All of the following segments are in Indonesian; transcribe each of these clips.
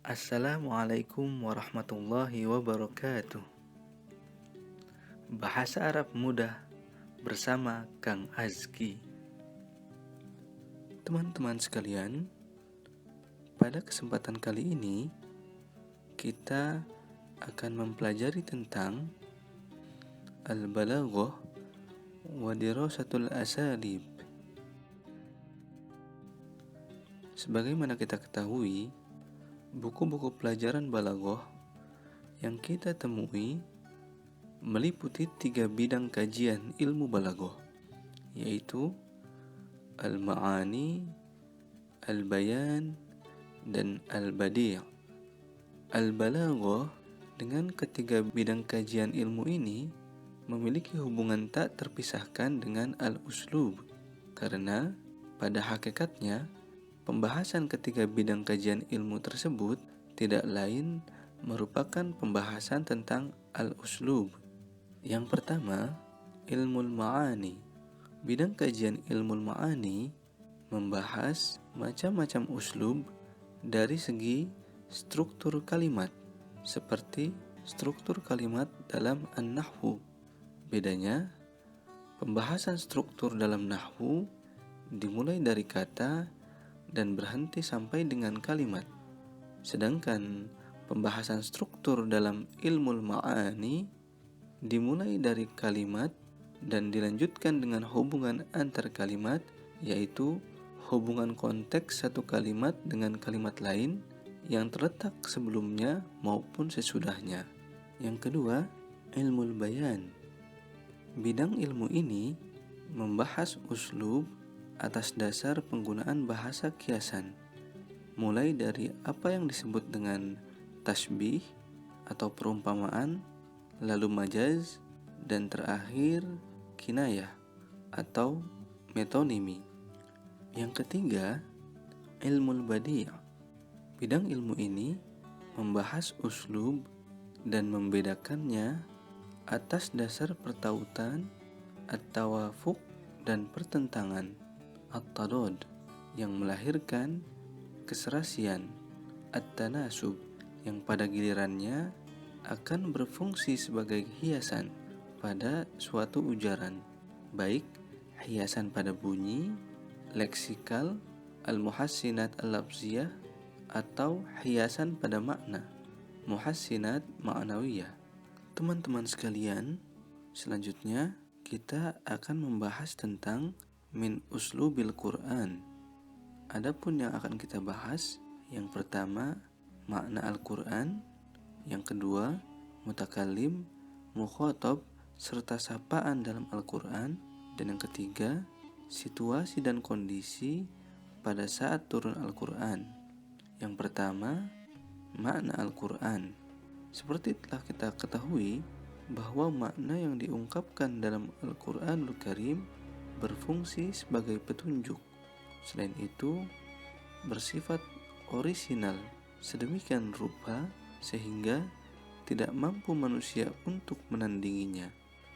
Assalamualaikum warahmatullahi wabarakatuh. Bahasa Arab mudah bersama Kang Azki. Teman-teman sekalian, pada kesempatan kali ini kita akan mempelajari tentang Al-Balaghah wa Dirasatul Asalib. Sebagaimana kita ketahui, buku-buku pelajaran balaghah yang kita temui meliputi 3 bidang kajian ilmu balaghah, yaitu Al-Ma'ani, Al-Bayan, dan Al-Badi'. Al-Balaghah dengan ketiga bidang kajian ilmu ini memiliki hubungan tak terpisahkan dengan Al-Uslub, karena pada hakikatnya pembahasan ketiga bidang kajian ilmu tersebut tidak lain merupakan pembahasan tentang Al-Uslub. Yang pertama, Ilmul Ma'ani. Bidang kajian Ilmul Ma'ani membahas macam-macam uslub dari segi struktur kalimat, seperti struktur kalimat dalam An-Nahwu. Bedanya, pembahasan struktur dalam Nahwu dimulai dari kata dan berhenti sampai dengan kalimat. Sedangkan pembahasan struktur dalam Ilmul Ma'ani dimulai dari kalimat dan dilanjutkan dengan hubungan antar kalimat, yaitu hubungan konteks satu kalimat dengan kalimat lain yang terletak sebelumnya maupun sesudahnya. Yang kedua, Ilmul Bayan. Bidang ilmu ini membahas uslub atas dasar penggunaan bahasa kiasan, mulai dari apa yang disebut dengan tasbih atau perumpamaan, lalu majaz, dan terakhir kinayah atau metonimi. Yang ketiga, Ilmul Badi'. Bidang ilmu ini membahas uslub dan membedakannya atas dasar pertautan, at-tawafuq, dan pertentangan, at-tadad, yang melahirkan keserasian, at-tanasub, yang pada gilirannya akan berfungsi sebagai hiasan pada suatu ujaran, baik hiasan pada bunyi, leksikal, al-muhassinat al-lafziyah, atau hiasan pada makna, muhassinat ma'nawiyah. Teman-teman sekalian, selanjutnya kita akan membahas tentang min uslubil Quran. Adapun yang akan kita bahas, yang pertama makna Al-Quran, yang kedua mutakallim, mukhatab, serta sapaan dalam Al-Quran, dan yang ketiga situasi dan kondisi pada saat turun Al-Quran. Yang pertama, makna Al-Quran. Seperti telah kita ketahui bahwa makna yang diungkapkan dalam Al-Quranul Karim berfungsi sebagai petunjuk. Selain itu, bersifat orisinal sedemikian rupa sehingga tidak mampu manusia untuk menandinginya.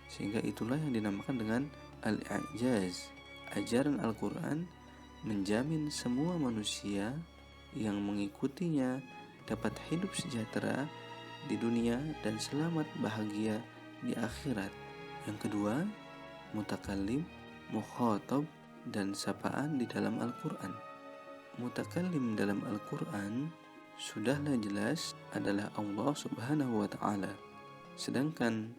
Sehingga itulah yang dinamakan dengan Al-I'jaz. Ajaran Al-Quran menjamin semua manusia yang mengikutinya dapat hidup sejahtera di dunia dan selamat bahagia di akhirat. Yang kedua, mutakallim, mukhatab, dan sapaan di dalam Al-Quran. Mutakallim dalam Al-Quran sudahlah jelas adalah Allah Subhanahu wa ta'ala. Sedangkan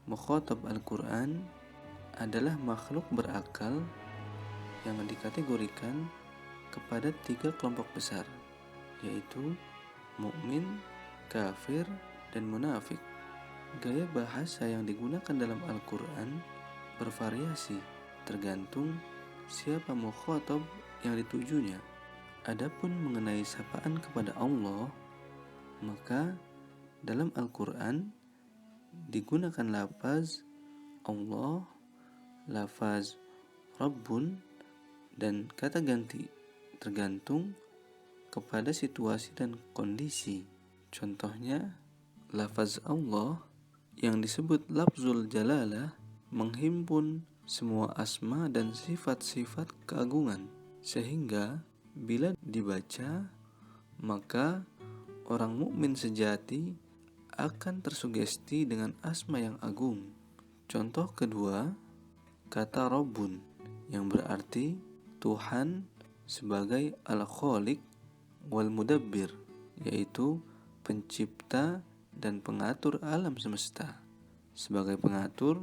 mukhatab Al-Quran adalah makhluk berakal yang dikategorikan kepada 3 kelompok besar, yaitu mukmin, kafir, dan munafik. Gaya bahasa yang digunakan dalam Al-Quran bervariasi tergantung siapa mukhatab yang ditujunya. Adapun mengenai sapaan kepada Allah, maka dalam Al-Quran digunakan lafaz Allah, lafaz Rabbun, dan kata ganti tergantung kepada situasi dan kondisi. Contohnya, lafaz Allah yang disebut lafzul jalalah menghimpun semua asma dan sifat-sifat keagungan, sehingga bila dibaca maka Orang mukmin sejati akan tersugesti dengan asma yang agung. Contoh kedua, kata Rabbun yang berarti Tuhan sebagai Al-Khaliq wal Mudabbir, yaitu pencipta dan pengatur alam semesta. Sebagai pengatur,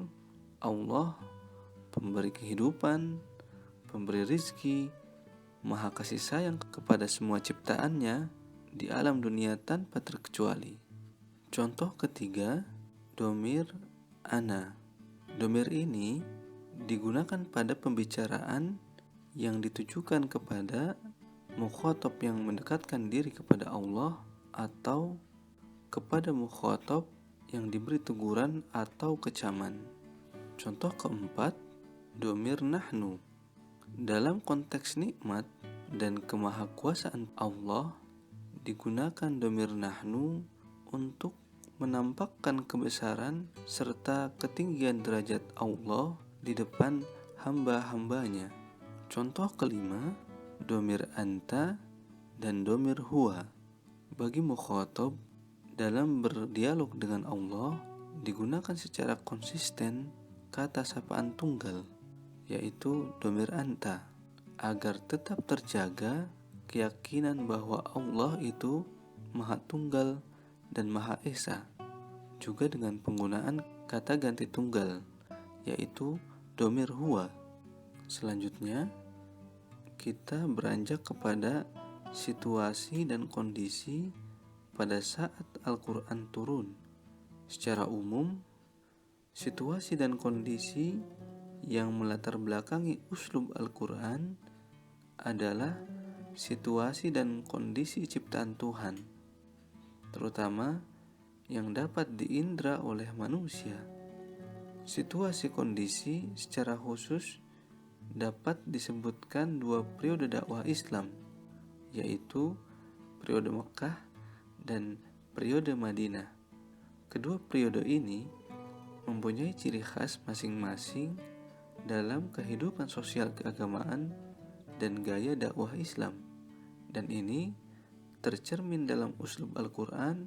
Allah pemberi kehidupan, pemberi rizki, maha kasih sayang kepada semua ciptaannya di alam dunia tanpa terkecuali. Contoh ketiga, domir ana. Domir ini digunakan pada pembicaraan yang ditujukan kepada mukhatab yang mendekatkan diri kepada Allah atau kepada mukhatab yang diberi teguran atau kecaman. Contoh keempat, domir nahnu. Dalam konteks nikmat dan kemahakuasaan Allah, digunakan domir nahnu untuk menampakkan kebesaran serta ketinggian derajat Allah di depan hamba-hambanya. Contoh kelima, domir anta dan domir huwa. Bagi mukhatab, dalam berdialog dengan Allah digunakan secara konsisten kata sapaan tunggal, yaitu domir anta, agar tetap terjaga keyakinan bahwa Allah itu Maha Tunggal dan Maha Esa. Juga dengan penggunaan kata ganti tunggal, yaitu domir huwa. Selanjutnya, kita beranjak kepada situasi dan kondisi pada saat Al-Quran turun. Secara umum, situasi dan kondisi yang melatar belakangi uslub Al-Quran adalah situasi dan kondisi ciptaan Tuhan, terutama yang dapat diindra oleh manusia. Situasi kondisi secara khusus dapat disebutkan dua periode dakwah Islam, yaitu periode Mekah dan periode Madinah. Kedua periode ini mempunyai ciri khas masing-masing dalam kehidupan sosial keagamaan dan gaya dakwah Islam, dan ini tercermin dalam uslub Al-Quran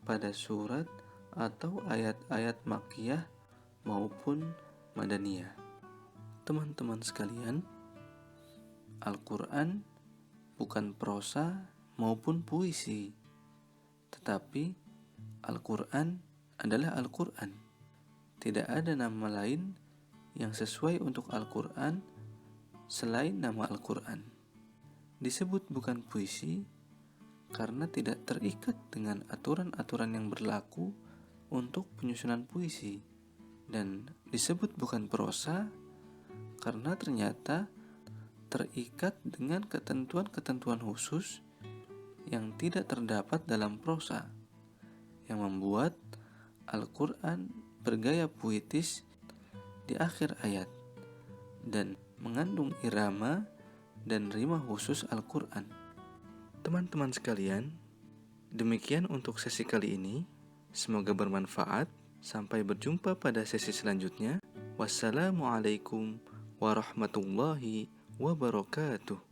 pada surat atau ayat-ayat Makkiyah maupun Madaniyah. Teman-teman sekalian, Al-Quran bukan prosa maupun puisi, tetapi Al-Quran adalah Al-Quran. Tidak ada nama lain yang sesuai untuk Al-Quran selain nama Al-Quran. Disebut bukan puisi karena tidak terikat dengan aturan-aturan yang berlaku untuk penyusunan puisi, dan disebut bukan prosa karena ternyata terikat dengan ketentuan-ketentuan khusus yang tidak terdapat dalam prosa, yang membuat Al-Quran bergaya puitis di akhir ayat dan mengandung irama dan rima khusus Al-Quran. Teman-teman sekalian, demikian untuk sesi kali ini. Semoga bermanfaat. Sampai berjumpa pada sesi selanjutnya. Wassalamualaikum warahmatullahi wabarakatuh.